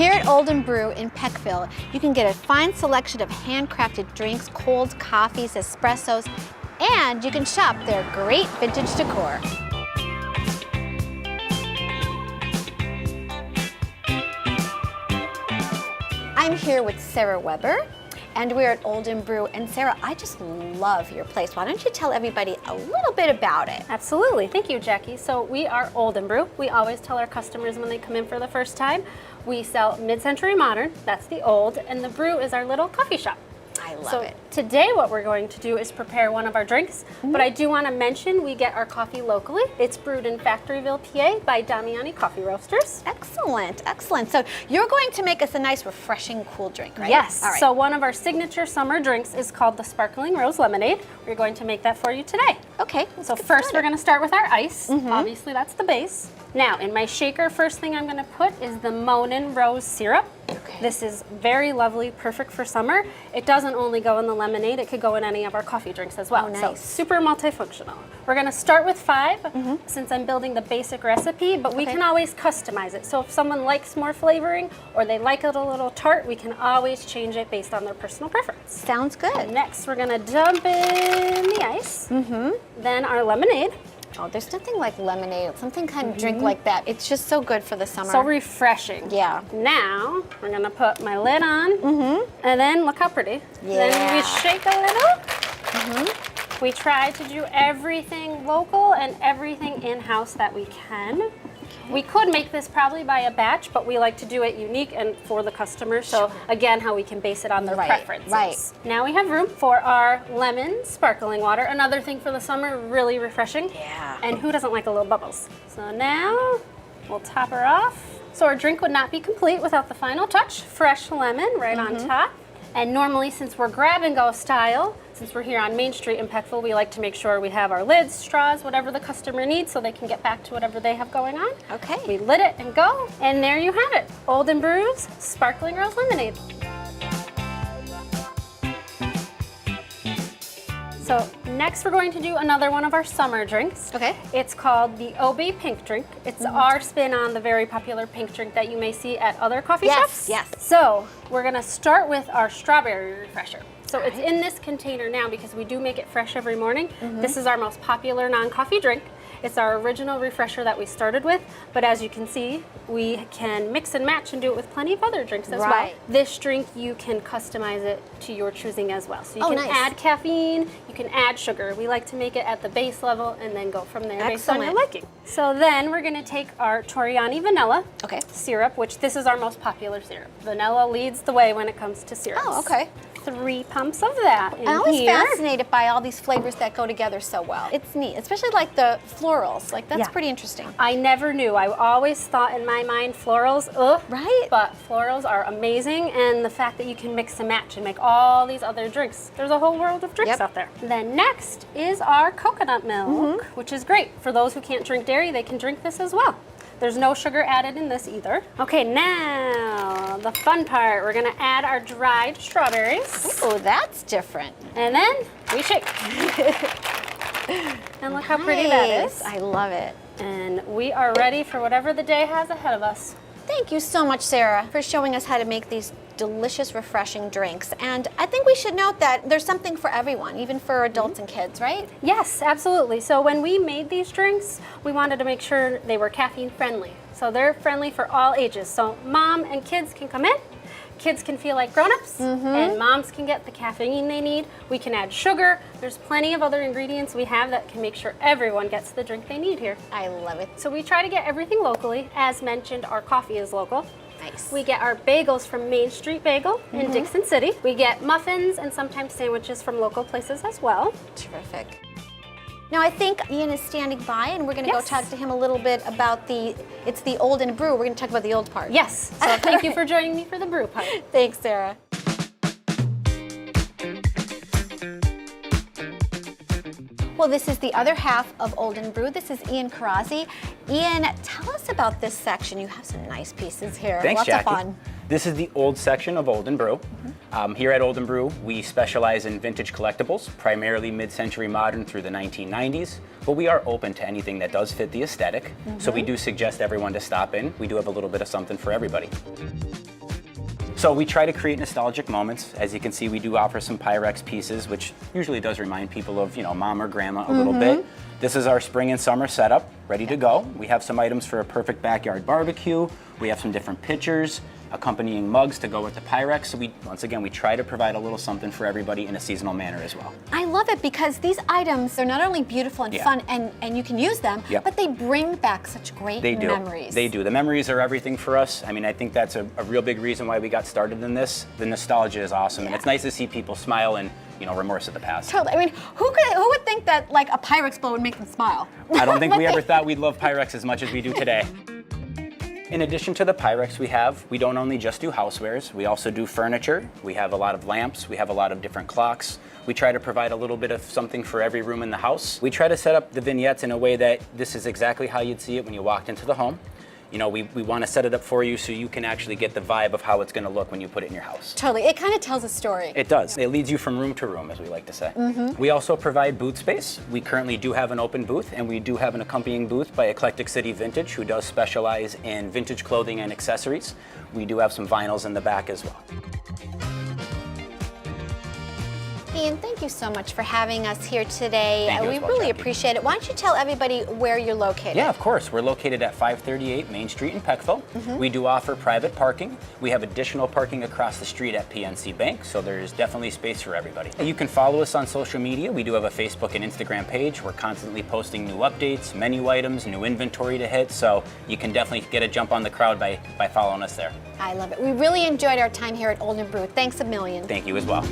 Here at Old and Brew in Peckville, you can get a fine selection of handcrafted drinks, cold coffees, espressos, and you can shop their great vintage decor. I'm here with Sarah Weber, and we're at Old and Brew. And Sarah, I just love your place. Why don't you tell everybody a little bit about it? Absolutely. Thank you, Jackie. So we are Old and Brew. We always tell our customers when they come in for the first time, we sell mid-century modern, that's the old, and the Brew is our little coffee shop. I love it. Today what we're going to do is prepare one of our drinks, but I do want to mention we get our coffee locally. It's brewed in Factoryville, PA by Damiani Coffee Roasters. Excellent, excellent. So you're going to make us a nice, refreshing, cool drink, right? Yes. All right. So one of our signature summer drinks is called the Sparkling Rose Lemonade. We're going to make that for you today. Okay. So first we're going to start with our ice. Obviously that's the base. Now in my shaker, first thing I'm going to put is the Monin Rose syrup. Okay. This is very lovely, perfect for summer. It doesn't only go in the lemonade, it could go in any of our coffee drinks as well. Oh, nice. So super multifunctional. We're going to start with 5 since I'm building the basic recipe, but we can always customize it. So if someone likes more flavoring or they like it a little tart, we can always change it based on their personal preference. Sounds good. Next, we're going to dump in the ice, then our lemonade. Oh, there's nothing like lemonade, something kind of drink like that. It's just so good for the summer. So refreshing. Yeah. Now, we're gonna put my lid on, and then look how pretty. Yeah. Then we shake a little. We try to do everything local and everything in-house that we can. We could make this probably by a batch, but we like to do it unique and for the customer. So again, how we can base it on their preferences. Right. Now we have room for our lemon sparkling water. Another thing for the summer, really refreshing. Yeah. And who doesn't like a little bubbles? So now we'll top her off. So our drink would not be complete without the final touch, fresh lemon right on top. And normally, since we're grab-and-go style, since we're here on Main Street in Peckville, we like to make sure we have our lids, straws, whatever the customer needs so they can get back to whatever they have going on. Okay. We lit it and go, and there you have it. Old and Brew's Sparkling Rose Lemonade. So next we're going to do another one of our summer drinks. Okay. It's called the OB Pink Drink. It's our spin on the very popular pink drink that you may see at other coffee shops. Yes. So we're gonna start with our strawberry refresher. So it's in this container now because we do make it fresh every morning. This is our most popular non-coffee drink. It's our original refresher that we started with, but as you can see, we can mix and match and do it with plenty of other drinks as well. This drink, you can customize it to your choosing as well. So you can add caffeine, you can add sugar. We like to make it at the base level and then go from there based on your liking. So then we're gonna take our Torriani vanilla syrup, which this is our most popular syrup. Vanilla leads the way when it comes to syrups. Oh, okay. 3 pumps of that in here. I'm always fascinated by all these flavors that go together so well. It's neat, especially like the florals. Like that's pretty interesting. I never knew. I always thought in my mind florals, ugh. Right? But florals are amazing, and the fact that you can mix and match and make all these other drinks. There's a whole world of drinks out there. Then next is our coconut milk, which is great. For those who can't drink dairy, they can drink this as well. There's no sugar added in this either. Okay, now the fun part. We're gonna add our dried strawberries. Oh, that's different. And then we shake. And look how pretty that is. I love it. And we are ready for whatever the day has ahead of us. Thank you so much, Sarah, for showing us how to make these delicious, refreshing drinks. And I think we should note that there's something for everyone, even for adults and kids, right? Yes, absolutely. So when we made these drinks, we wanted to make sure they were caffeine friendly. So they're friendly for all ages. So mom and kids can come in. Kids can feel like grown-ups, and moms can get the caffeine they need. We can add sugar. There's plenty of other ingredients we have that can make sure everyone gets the drink they need here. I love it. So we try to get everything locally. As mentioned, our coffee is local. Nice. We get our bagels from Main Street Bagel in Dixon City. We get muffins and sometimes sandwiches from local places as well. Terrific. Now I think Ian is standing by, and we're going to go talk to him a little bit about it's the Old and Brew. We're going to talk about the old part. Yes, so thank you for joining me for the brew part. Thanks, Sarah. Well, this is the other half of Old and Brew. This is Ian Karazi. Ian, tell us about this section. You have some nice pieces here. Thanks, Lots Jackie. of fun. This is the old section of Old and Brew. Here at Old and Brew, we specialize in vintage collectibles, primarily mid-century modern through the 1990s, but we are open to anything that does fit the aesthetic. So we do suggest everyone to stop in. We do have a little bit of something for everybody. So we try to create nostalgic moments. As you can see, we do offer some Pyrex pieces, which usually does remind people of, mom or grandma a little bit. This is our spring and summer setup, ready to go. We have some items for a perfect backyard barbecue. We have some different pitchers, accompanying mugs to go with the Pyrex. So once again, we try to provide a little something for everybody in a seasonal manner as well. I love it because these items, they're not only beautiful and fun and you can use them, but they bring back such great memories. They do. The memories are everything for us. I mean, I think that's a real big reason why we got started in this. The nostalgia is awesome, and it's nice to see people smile and remorse of the past. Totally. I mean, who would think that like a Pyrex blow would make them smile? I don't think we ever thought we'd love Pyrex as much as we do today. In addition to the Pyrex we don't only just do housewares, we also do furniture. We have a lot of lamps, we have a lot of different clocks. We try to provide a little bit of something for every room in the house. We try to set up the vignettes in a way that this is exactly how you'd see it when you walked into the home. We want to set it up for you so you can actually get the vibe of how it's going to look when you put it in your house. Totally. It kind of tells a story. It does. It leads you from room to room, as we like to say. We also provide booth space. We currently do have an open booth, and we do have an accompanying booth by Eclectic City Vintage, who does specialize in vintage clothing and accessories. We do have some vinyls in the back as well. Ian, thank you so much for having us here today. Thank you We as well, really Jackie. appreciate it. Why don't you tell everybody where you're located? Yeah, of course. We're located at 538 Main Street in Peckville. We do offer private parking. We have additional parking across the street at PNC Bank, so there's definitely space for everybody. You can follow us on social media. We do have a Facebook and Instagram page. We're constantly posting new updates, menu items, new inventory to hit, so you can definitely get a jump on the crowd by following us there. I love it. We really enjoyed our time here at Old and Brew. Thanks a million. Thank you as well.